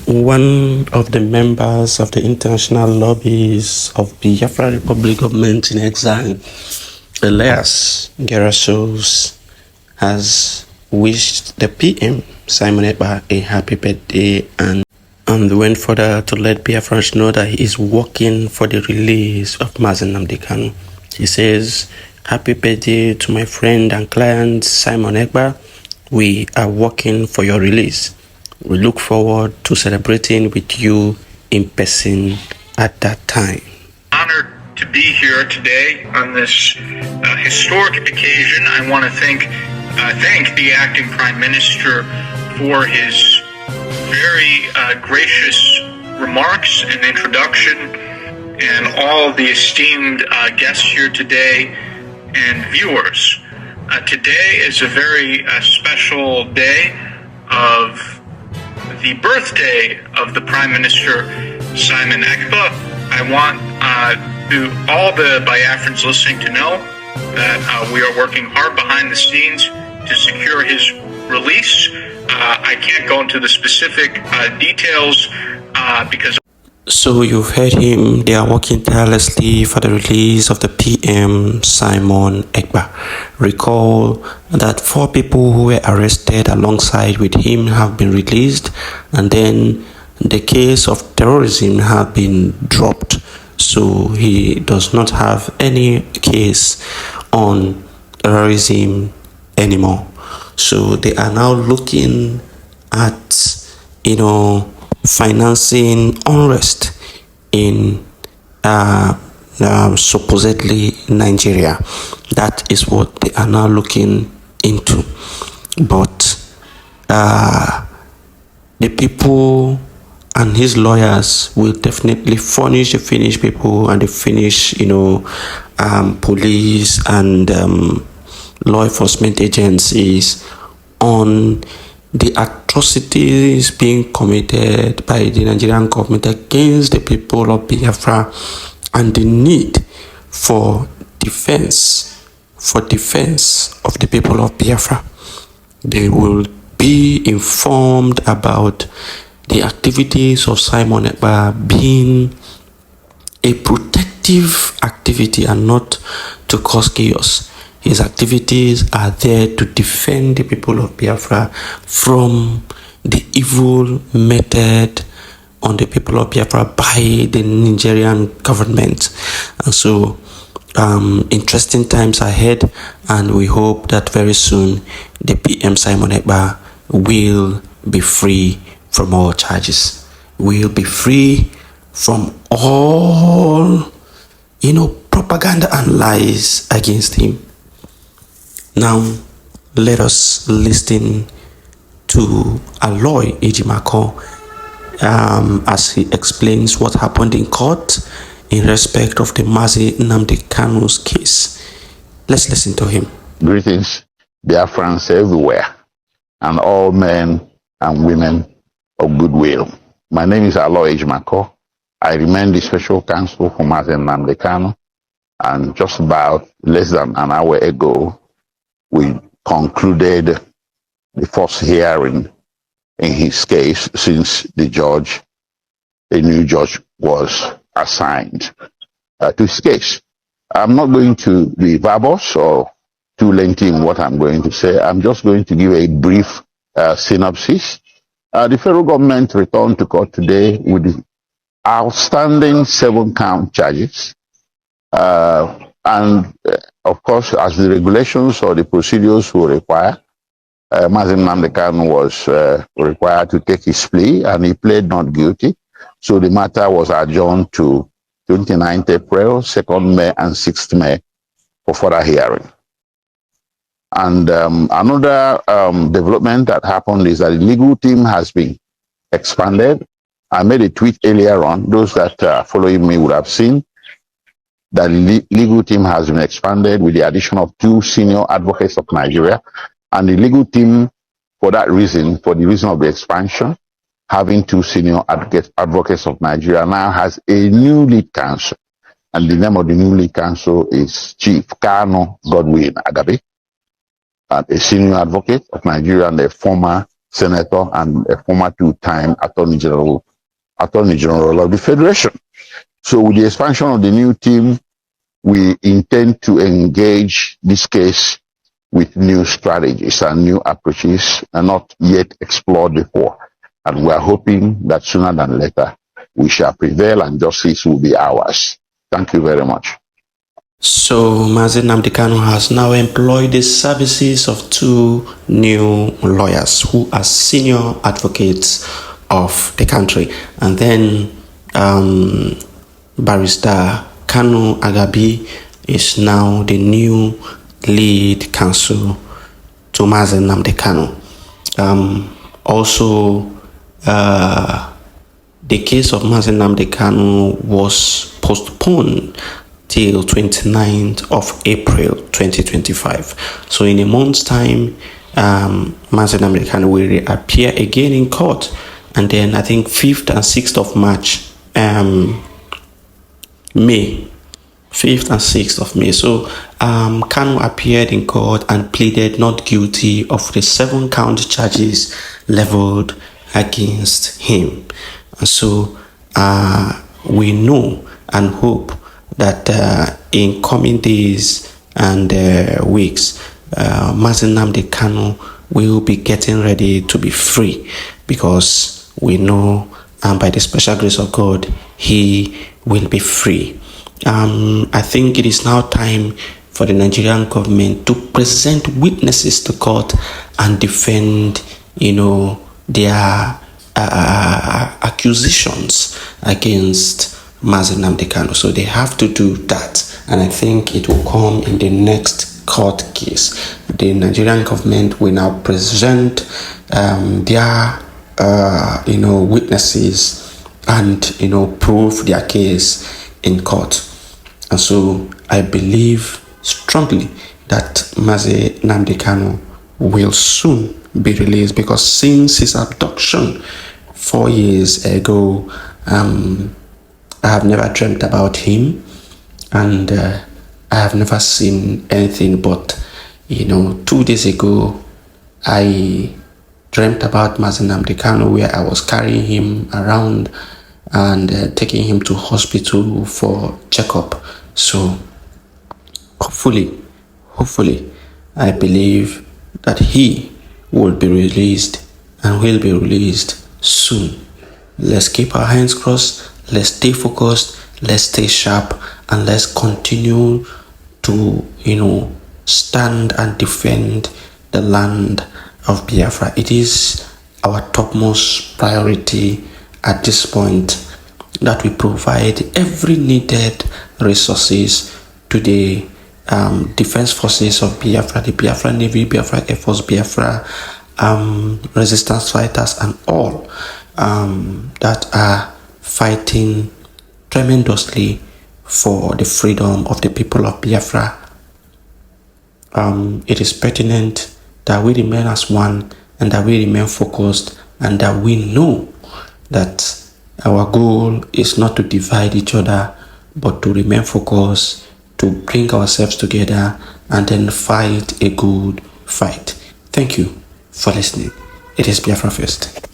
One of the members of the international lobbies of Biafra Republic government in exile, Elias Gerasos, has wished the PM, Simon Ekpa, a happy birthday and went further to let Biafrans know that he is working for the release of Mazi Nnamdi Kanu. He says, "Happy birthday to my friend and client Simon Ekpa. We are working for your release. We look forward to celebrating with you in person at that time." Honored to be here today on this historic occasion. I want to thank the acting Prime Minister for his very gracious remarks and introduction, and all the esteemed guests here today and viewers. Today is a very special day of the birthday of the Prime Minister, Simon Ekpa. I want all the Biafrans listening to know that we are working hard behind the scenes to secure his release. I can't go into the specific details because... So you've heard him. They are working tirelessly for the release of the PM, Simon Ekpa. Recall that 4 people who were arrested alongside with him have been released, and then the case of terrorism have been dropped. So he does not have any case on terrorism anymore. So they are now looking at, financing unrest in supposedly Nigeria. That is what they are now looking into. But the people and his lawyers will definitely furnish the Finnish people and the Finnish, police and law enforcement agencies on the atrocities being committed by the Nigerian government against the people of Biafra, and the need for defense of the people of Biafra. They will be informed about the activities of Simon Ekpa being a protective activity and not to cause chaos. His activities are there to defend the people of Biafra from the evil method on the people of Biafra by the Nigerian government. And so interesting times ahead, and we hope that very soon the PM Simon Ekpa will be free from all charges, will be free from all propaganda and lies against him. Now, let us listen to Aloy Ejimako as he explains what happened in court in respect of the Mazi Nnamdi Kanu's case. Let's listen to him. Greetings, Biafrans everywhere, and all men and women of goodwill. My name is Aloy Ejimako. I remain the special counsel for Mazi Nnamdi Kanu, and just about less than an hour ago, we concluded the first hearing in his case since a new judge was assigned to his case. I'm not going to be verbose or too lengthy in what I'm going to say. I'm just going to give a brief synopsis. The federal government returned to court today with the outstanding 7-count charges. Of course, as the regulations or the procedures will require, Mazi Nnamdi Kanu was required to take his plea, and he pled not guilty. So the matter was adjourned to 29th April, 2nd May, and 6th May for further hearing. And another development that happened is that the legal team has been expanded. I made a tweet earlier on. Those that are following me would have seen that the legal team has been expanded with the addition of 2 senior advocates of Nigeria. And the legal team, for the reason of the expansion, having 2 senior advocates of Nigeria, now has a new lead counsel. And the name of the new lead counsel is Chief Kanu Godwin Agabe, a senior advocate of Nigeria and a former senator and a former two-time Attorney General of the Federation. So with the expansion of the new team, we intend to engage this case with new strategies and new approaches and not yet explored before. And we are hoping that sooner than later we shall prevail and justice will be ours. Thank you very much. So Mazi Nnamdi Kanu has now employed the services of two new lawyers who are senior advocates of the country. And then Barrister Kanu Agabi is now the new lead counsel to Mazi Nnamdi Kanu. The case of Mazi Nnamdi Kanu was postponed till 29th of April 2025. So in a month's time, Mazi Nnamdi Kanu will reappear again in court. And then I think 5th and 6th of March, May. 5th and 6th of May. So Kanu appeared in court and pleaded not guilty of the 7-count charges leveled against him. And so we know and hope that in coming days and weeks, Mazi Nnamdi Kanu will be getting ready to be free, because we know, and by the special grace of God, he will be free. I think it is now time for the Nigerian government to present witnesses to court and defend, their accusations against Mazi Nnamdi Kanu. So they have to do that, and I think it will come in the next court case. The Nigerian government will now present their witnesses and prove their case in court. And so I believe strongly that Mazi Nnamdi Kanu will soon be released, because since his abduction 4 years ago, I have never dreamt about him, and I have never seen anything but, 2 days ago, I dreamt about Mazi Nnamdi Kanu, where I was carrying him around and taking him to hospital for checkup. So hopefully, I believe that he will be released, and will be released soon. Let's keep our hands crossed, let's stay focused, let's stay sharp, and let's continue to, stand and defend the land of Biafra. It is our topmost priority at this point that we provide every needed resources to the defense forces of Biafra, the Biafra Navy, Biafra Air Force, Biafra resistance fighters, and all that are fighting tremendously for the freedom of the people of Biafra. It is pertinent that we remain as one, and that we remain focused, and that we know that our goal is not to divide each other, but to remain focused, to bring ourselves together, and then fight a good fight. Thank you for listening. It is Biafra First.